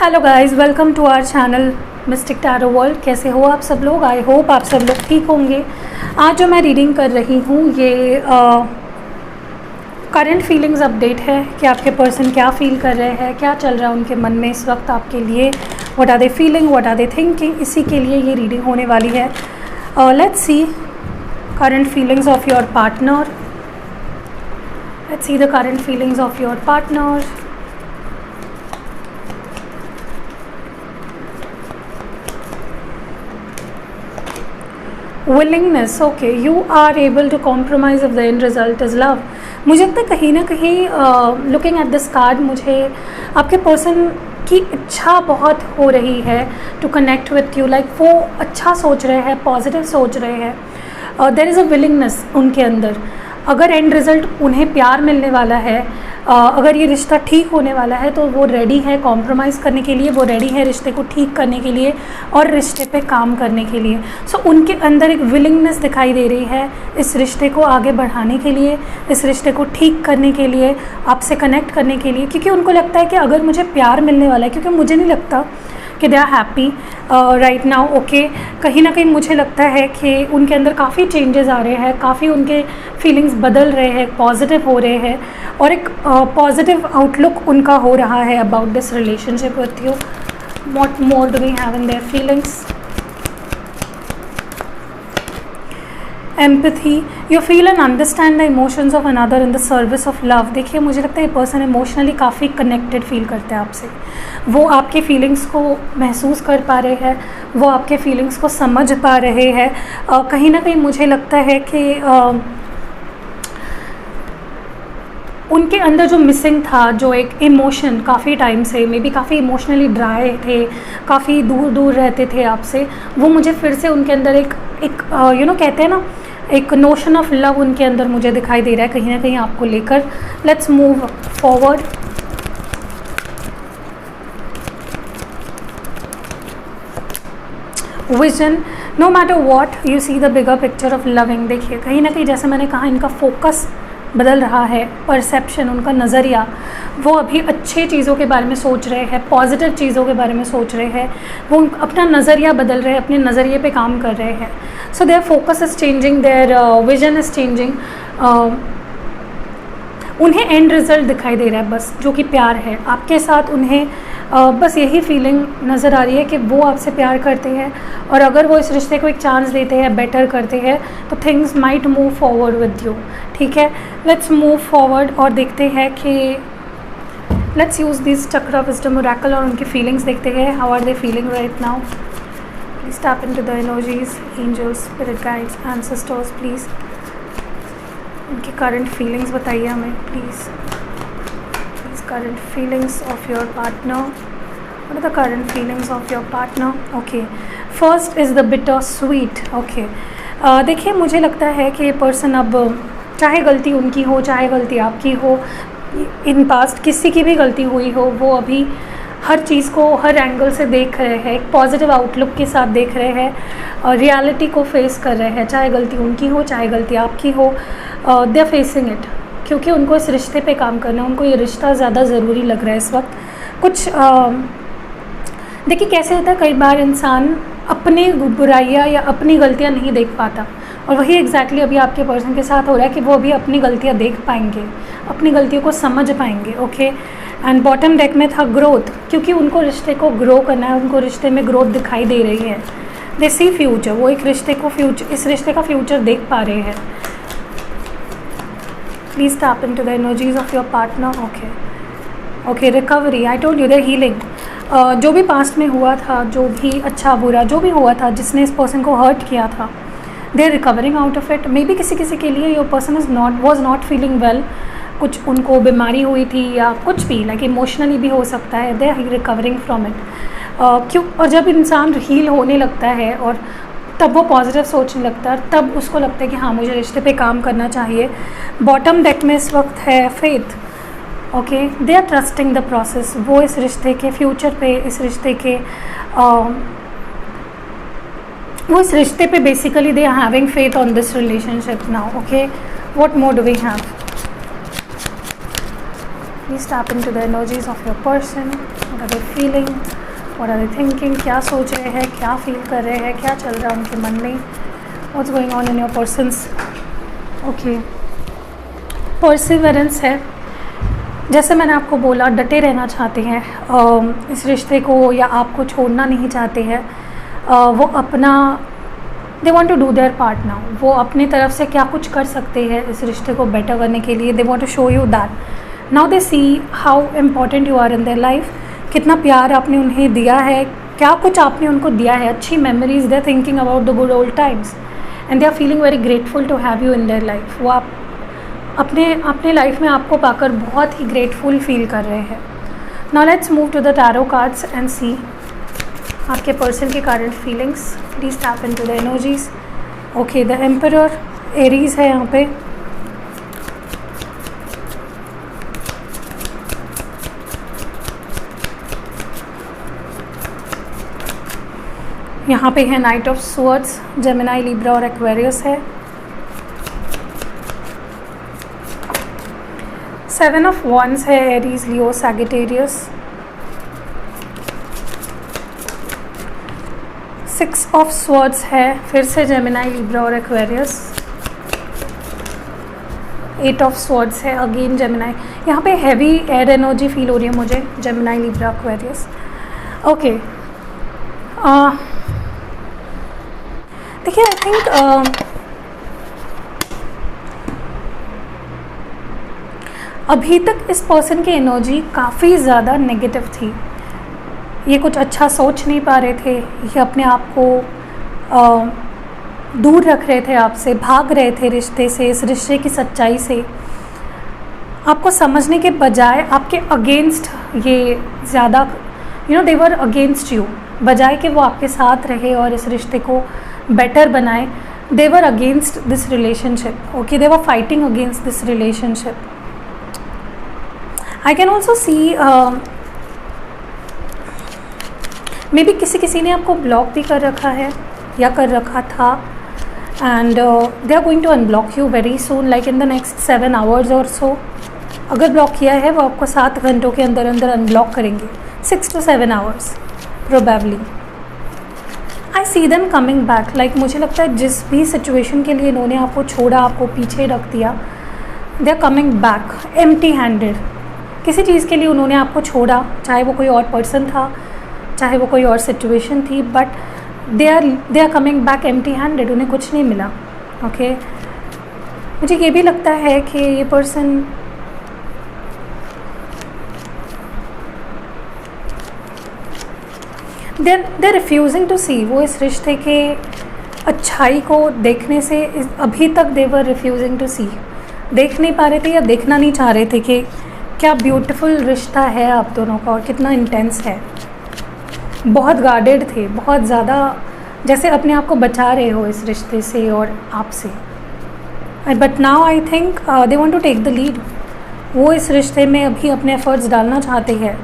Hello guys, welcome to our channel mystic tarot world. कैसे हो आप सब लोग? आई होप आप सब लोग ठीक होंगे। आज जो मैं रीडिंग कर रही हूँ ये करंट फीलिंग्स अपडेट है कि आपके पर्सन क्या फील कर रहे हैं, क्या चल रहा है उनके मन में इस वक्त आपके लिए, what are they feeling, what are they thinking. इसी के लिए ये रीडिंग होने वाली है। Let's see current feelings of your partner. Let's see the current feelings of your partner. willingness, okay, you are able to compromise if the end result is love। मुझे लगता है कहीं ना कहीं लुकिंग एट दिस कार्ड मुझे आपके person की इच्छा बहुत हो रही है to connect with you. Like वो अच्छा सोच रहे हैं, पॉजिटिव सोच रहे हैं। देयर इज़ अ विलिंगनेस उनके अंदर। अगर एंड रिज़ल्ट उन्हें प्यार मिलने वाला है, अगर ये रिश्ता ठीक होने वाला है तो वो रेडी है कॉम्प्रोमाइज़ करने के लिए, वो रेडी है रिश्ते को ठीक करने के लिए और रिश्ते पे काम करने के लिए। सो उनके अंदर एक विलिंगनेस दिखाई दे रही है इस रिश्ते को आगे बढ़ाने के लिए, इस रिश्ते को ठीक करने के लिए, आपसे कनेक्ट करने के लिए। क्योंकि उनको लगता है कि अगर मुझे प्यार मिलने वाला है, क्योंकि मुझे नहीं लगता कि they are happy right now. Okay, कहीं ना कहीं मुझे लगता है कि उनके अंदर काफ़ी चेंजेस आ रहे हैं, काफ़ी उनके फीलिंग्स बदल रहे हैं, पॉजिटिव हो रहे हैं और एक पॉजिटिव आउटलुक उनका हो रहा है about this relationship with you. What more do we have in their feelings? Empathy, you feel and understand the emotions of another in the service of love. देखिए, मुझे लगता है ये पर्सन इमोशनली काफ़ी कनेक्टेड फील करते हैं आपसे। वो आपके फीलिंग्स को महसूस कर पा रहे हैं, वो आपके फीलिंग्स को समझ पा रहे हैं। कहीं ना कहीं मुझे लगता है कि उनके अंदर जो मिसिंग था, जो एक इमोशन काफ़ी टाइम से मे बी काफ़ी इमोशनली ड्राई थे, काफ़ी दूर दूर रहते थे आपसे, वो मुझे फिर से उनके अंदर एक कहते हैं ना, एक नोशन ऑफ लव उनके अंदर मुझे दिखाई दे रहा है कहीं ना कहीं आपको लेकर। Let's move forward. Vision, no matter what you see the bigger picture of loving. देखिए, कहीं ना कहीं जैसे मैंने कहा, इनका फोकस बदल रहा है, परसेप्शन, उनका नज़रिया, वो अभी अच्छे चीज़ों के बारे में सोच रहे हैं, पॉजिटिव चीज़ों के बारे में सोच रहे हैं, वो अपना नज़रिया बदल रहे हैं, अपने नज़रिए पे काम कर रहे हैं। So their focus is changing, their vision is changing. उन्हें एंड रिज़ल्ट दिखाई दे रहा है बस, जो कि प्यार है आपके साथ। उन्हें बस यही फीलिंग नज़र आ रही है कि वो आपसे प्यार करते हैं और अगर वो इस रिश्ते को एक चांस देते हैं, बेटर करते हैं, तो things might move forward with you. ठीक है, लेट्स मूव फॉरवर्ड और देखते हैं कि let's use this chakra wisdom oracle और उनकी फीलिंग्स देखते हैं। How are they feeling right now? Please tap into the energies, angels, spirit guides, ancestors, please उनकी करंट फीलिंग्स बताइए हमें please. Current feelings of your partner. What are the current feelings of your partner? Okay, first is the bitter sweet. Okay, देखिए, मुझे लगता है कि ये person अब चाहे गलती उनकी हो, चाहे गलती आपकी हो, इन पास्ट किसी की भी गलती हुई हो, वो अभी हर चीज़ को हर एंगल से देख रहे हैं, एक पॉजिटिव आउटलुक के साथ देख रहे हैं और रियलिटी को फेस कर रहे हैं। चाहे गलती उनकी हो, चाहे गलती आपकी हो, दे आर फेसिंग इट, क्योंकि उनको इस रिश्ते पे काम करना है। उनको ये रिश्ता ज़्यादा ज़रूरी लग रहा है इस वक्त। कुछ देखिए, कैसे होता है, कई बार इंसान अपनी बुराइयाँ या अपनी गलतियाँ नहीं देख पाता और वही एग्जैक्टली अभी आपके पर्सन के साथ हो रहा है कि वो अभी अपनी गलतियाँ देख पाएंगे, अपनी गलतियों को समझ पाएंगे। ओके, एंड बॉटम डेक में था ग्रोथ, क्योंकि उनको रिश्ते को ग्रो करना है, उनको रिश्ते में ग्रोथ दिखाई दे रही है। दे सी फ्यूचर, वो एक रिश्ते को इस रिश्ते का फ्यूचर देख पा रहे हैं। Please tap into the energies of your partner. Okay, okay, recovery. I told you they're healing. जो भी पास्ट में हुआ था, जो भी अच्छा बुरा जो भी हुआ था, जिसने इस पर्सन को हर्ट किया था, they are recovering out of it. May be किसी के लिए your person was not feeling well. कुछ उनको बीमारी हुई थी या कुछ भी, लाइक इमोशनली भी हो सकता है। they are recovering from it. क्यों? और जब इंसान हील होने लगता है और तब वो पॉजिटिव सोचने लगता है, तब उसको लगता है कि हाँ, मुझे रिश्ते पे काम करना चाहिए। बॉटम डेक में इस वक्त है faith. Okay, they are trusting the process. वो इस रिश्ते के फ्यूचर पे, इस रिश्ते के वो इस रिश्ते पे basically they are having faith on this relationship now. Okay, what more do we have? Please tap into the energies of your person. What are they feeling, what are they thinking, क्या सोच रहे हैं, क्या feel कर रहे हैं, क्या चल रहा है उनके मन में, what's going on in your persons. Okay, perseverance है. जैसे मैंने आपको बोला, डटे रहना चाहते हैं इस रिश्ते को, या आपको छोड़ना नहीं चाहते हैं. वो अपना they want to do their part now. वो अपनी तरफ से क्या कुछ कर सकते हैं इस रिश्ते को बेटर करने के लिए. They want to show you that. Now they see how important you are in their life. कितना प्यार आपने उन्हें दिया है, क्या कुछ आपने उनको दिया है, अच्छी memories. They are thinking about the good old times and they are feeling very grateful to have you in their life. वो आप अपने लाइफ में आपको पाकर बहुत ही ग्रेटफुल फील कर रहे हैं. Now let's move to the tarot cards and see आपके पर्सन की current feelings. Please tap into the energies. Okay, the emperor, Aries है यहाँ पे. यहाँ पे है knight of swords, Gemini, Libra और एक्वेरियस है. 7 ऑफ वंस है, Aries, Leo, Sagittarius. 6 of swords है, फिर से जेमिनी, लिब्रा और एक्वेरियस. 8 ऑफ स्वॉर्ड्स है, अगेन जेमिनी. यहाँ पे हैवी एयर एनर्जी फील हो रही है मुझे, जेमिनी, लिब्रा, एक्वेरियस. ओके, देखिए, आई थिंक अभी तक इस पर्सन की एनर्जी काफ़ी ज़्यादा नेगेटिव थी. ये कुछ अच्छा सोच नहीं पा रहे थे, ये अपने आप को दूर रख रहे थे आपसे, भाग रहे थे रिश्ते से, इस रिश्ते की सच्चाई से. आपको समझने के बजाय आपके अगेंस्ट ये ज़्यादा, दे वर अगेंस्ट यू. बजाय कि वो आपके साथ रहे और इस रिश्ते को बेटर बनाए, they were against this relationship. Okay, they were fighting against this relationship. I can also see maybe किसी ने आपको ब्लॉक भी कर रखा है या कर रखा था, and they are going to unblock you very soon, like in the next 7 hours और सो. अगर ब्लॉक किया है वो आपको 7 घंटों के अंदर अंदर अनब्लॉक करेंगे, 6 to 7 hours probably. I see them coming back. Like मुझे लगता है जिस भी सिचुएशन के लिए इन्होंने आपको छोड़ा, आपको पीछे रख दिया, they are coming back empty handed. किसी चीज़ के लिए उन्होंने आपको छोड़ा, चाहे वो कोई और पर्सन था, चाहे वो कोई और सिचुएशन थी, but they are coming back empty handed. उन्हें कुछ नहीं मिला. ओके, मुझे ये भी लगता है कि ये पर्सन दे रिफ्यूजिंग टू सी. वो इस रिश्ते के अच्छाई को देखने से अभी तक दे वर रिफ्यूजिंग टू सी. देख नहीं पा रहे थे या देखना नहीं चाह रहे थे कि क्या ब्यूटीफुल रिश्ता है आप दोनों का और कितना इंटेंस है. बहुत गार्डेड थे, बहुत ज़्यादा, जैसे अपने आप को बचा रहे हो इस रिश्ते से और आपसे. But now I think they want to take the lead. वो इस रिश्ते में अभी अपने एफर्ट्स डालना चाहते हैं.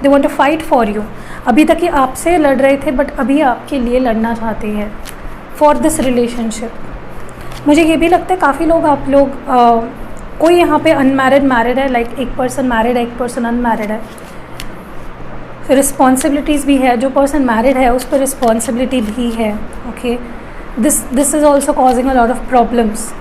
They want to fight for you. अभी तक ये आपसे लड़ रहे थे, बट अभी आपके लिए लड़ना चाहते हैं फॉर दिस रिलेशनशिप. मुझे ये भी लगता है काफ़ी लोग, आप लोग कोई यहाँ पे अनमैरिड, मैरिड है, लाइक एक पर्सन मैरिड है, एक पर्सन अनमैरिड है. फिर रिस्पॉन्सिबिलिटीज़ भी है. जो पर्सन मैरिड है उस पर रिस्पॉन्सिबिलिटी भी है. Okay, this is also causing a lot of problems.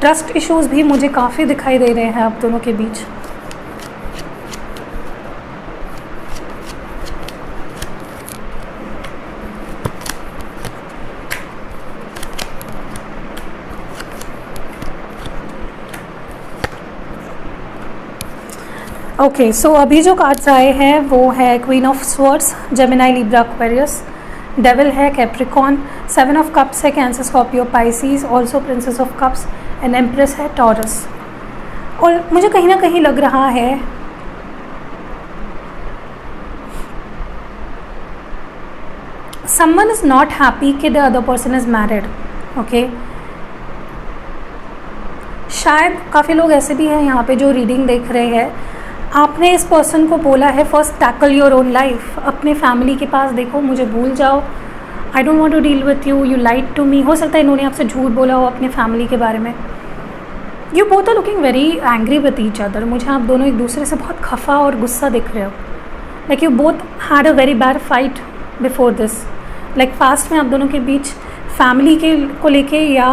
Trust issues भी मुझे काफ़ी दिखाई दे रहे हैं आप दोनों के बीच. ओके, सो अभी जो कार्ड्स आए हैं वो है queen of swords, Gemini, Libra, Aquarius. Devil है, कैप्रिकॉन. 7 ऑफ कप्स है, cancer, Scorpio, Pisces. Also princess of cups and empress है, टॉरस. और मुझे कहीं ना कहीं लग रहा है someone is not happy कि the other person is married. Okay, शायद काफ़ी लोग ऐसे भी हैं यहाँ पे जो रीडिंग देख रहे हैं. आपने इस पर्सन को बोला है first tackle your own life. अपने फैमिली के पास देखो, मुझे भूल जाओ, I don't want to deal with you, you lied to me. हो सकता है इन्होंने आपसे झूठ बोला हो अपने फैमिली के बारे में. You both are looking very angry with each other. मुझे आप दोनों एक दूसरे से बहुत खफा और गुस्सा दिख रहे हो. Like you both had a very bad fight before this. Like past में आप दोनों के बीच फैमिली के को लेके या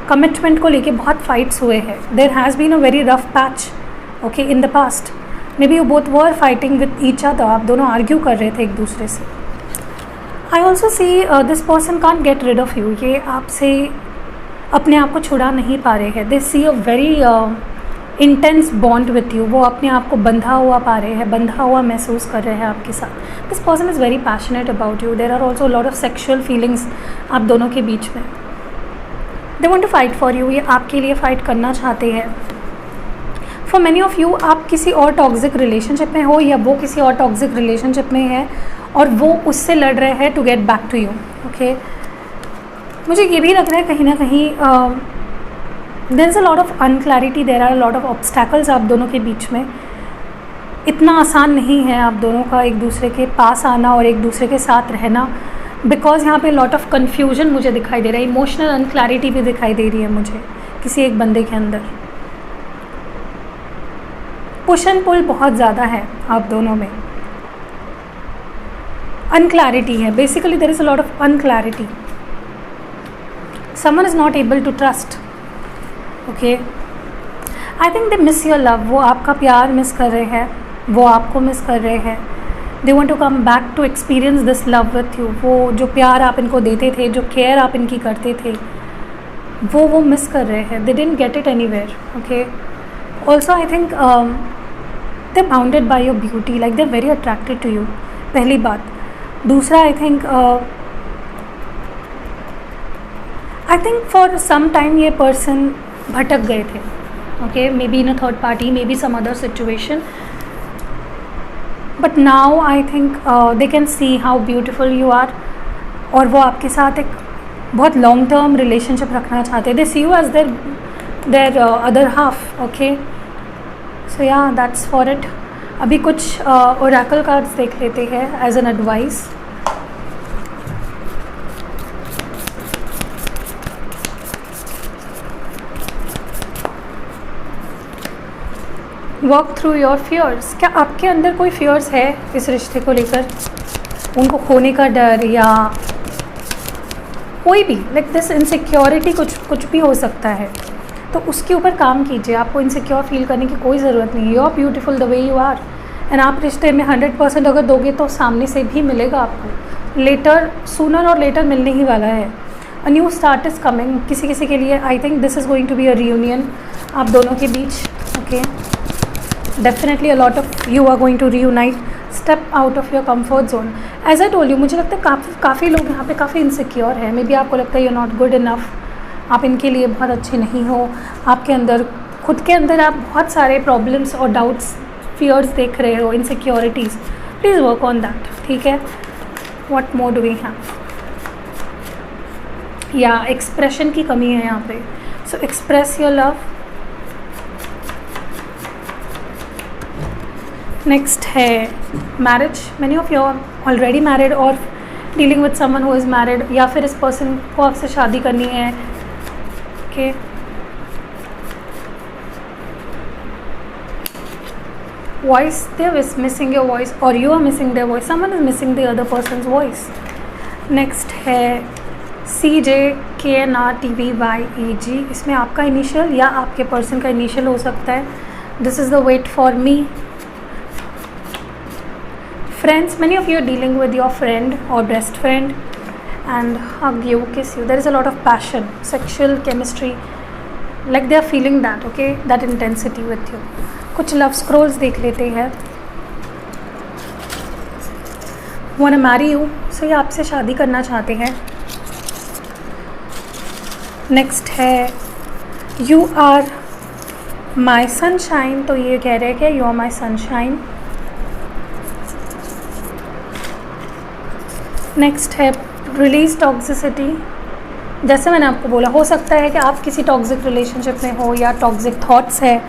कमिटमेंट को लेके बहुत फाइट्स हुए हैं. There has been a very rough patch okay in the past. Maybe you both were fighting with each other. आप दोनों आर्ग्यू कर रहे थे एक दूसरे से. I also see this person can't get rid of you. ये आपसे अपने आप को छुड़ा नहीं पा रहे हैं. They see a very intense bond with you. वो अपने आप को बंधा हुआ पा रहे हैं, बंधा हुआ महसूस कर रहे हैं आपके साथ. This person is very passionate about you. There are also lot of sexual feelings आप दोनों के बीच में. They want to fight for you. ये आपके लिए फ़ाइट करना चाहते हैं. फॉर मैनी ऑफ़ यू आप किसी और टॉक्सिक रिलेशनशिप में हो या वो किसी और टॉक्सिक रिलेशनशिप में है और वो उससे लड़ रहे हैं to get back to you. Okay, मुझे ये भी लग रहा है कहीं ना कहीं there is a lot of unclarity. There are a lot of obstacles आप दोनों के बीच में. इतना आसान नहीं है आप दोनों का एक दूसरे के पास आना और एक दूसरे के साथ रहना. बिकॉज यहाँ पे लॉट ऑफ कन्फ्यूजन मुझे दिखाई दे रहा है. इमोशनल अनक्लैरिटी भी दिखाई दे रही है मुझे किसी एक बंदे के अंदर. पुश एंड पुल बहुत ज़्यादा है आप दोनों में. अनक्लैरिटी है. Basically there is a lot of unclarity. Someone is not able to trust. Okay, I think they miss your love. वो आपका प्यार मिस कर रहे हैं, वो आपको मिस कर रहे हैं. They want to come back to experience this love with you. वो जो प्यार आप इनको देते थे, जो केयर आप इनकी करते थे, वो मिस कर रहे हैं. They didn't get it anywhere. Okay, also I think they bounded by your beauty. Like they are very attracted to you. पहली बात. दूसरा, I think for some time ये पर्सन भटक गए थे. Okay, maybe in a third party, maybe some other situation. But now I think they can see how beautiful you are. और वो आपके साथ एक बहुत लॉन्ग टर्म रिलेशनशिप रखना चाहते हैं. They see you as their other half. Okay, so या दैट्स फॉर इट. अभी कुछ ओरेकल कार्ड्स देख लेते हैं as an advice. Work through your fears. क्या आपके अंदर कोई फियर्स है इस रिश्ते को लेकर? उनको खोने का डर या कोई भी लाइक दिस इनसिक्योरिटी, कुछ भी हो सकता है. तो उसके ऊपर काम कीजिए. आपको इनसिक्योर फील करने की कोई ज़रूरत नहीं है. You are beautiful the way you are. And आप रिश्ते में 100% अगर दोगे तो सामने से भी मिलेगा आपको. लेटर, सूनर और लेटर मिलने ही वाला है. A new start is coming. किसी किसी के लिए I think this is going to be a reunion आप दोनों के बीच. Okay, definitely a lot of you are going to reunite. Step out of your comfort zone. As I told you, मुझे लगता है काफ़ी लोग यहाँ पे काफ़ी इनसिक्योर है. मे बी आपको लगता है you are not good enough. आप इनके लिए बहुत अच्छे नहीं हो. आपके अंदर खुद के अंदर आप बहुत सारे प्रॉब्लम्स और डाउट्स, फियर्स देख रहे हो, insecurities. Please work on that. ठीक है, what more do we have. या एक्सप्रेशन की कमी है यहाँ पे. So express your love. Next है marriage. Many of you are already married और dealing with someone who is married, या फिर इस पर्सन को आपसे शादी करनी है. Okay, voice, they are missing your voice or you are missing their voice. Someone is missing the other person's voice. Next है CJKNRTVYEG. इसमें आपका इनिशियल या आपके पर्सन का इनिशियल हो सकता है. This is the wait for me. Friends, many of you are dealing with your friend or best friend and hug you, kiss you. There is a lot of passion, sexual chemistry, like they are feeling that, okay, that intensity with you. कुछ love scrolls देख लेते हैं. wanna marry you, so ये आपसे शादी करना चाहते हैं. नेक्स्ट है you are my sunshine. तो ये कह रहे हैं कि you are my sunshine. Next है रिलीज टॉक्सिसिटी. जैसे मैंने आपको बोला, हो सकता है कि आप किसी टॉक्सिक रिलेशनशिप में हो या टॉक्सिक थॉट्स है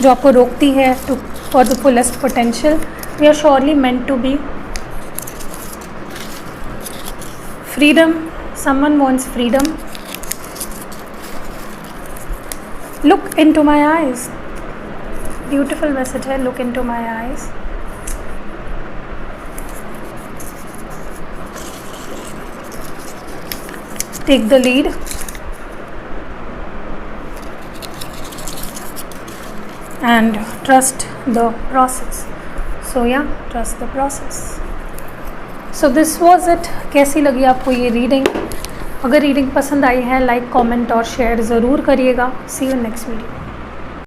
जो आपको रोकती है to for the fullest potential. We are surely meant to be. Freedom. Someone wants freedom. Look into my eyes, beautiful message है, look into my eyes. Take the lead and trust the process. So yeah, trust the process. So this was it. कैसी लगी आपको ये reading? अगर reading पसंद आई है like comment और share ज़रूर करिएगा। सी यू नेक्स्ट वीडियो।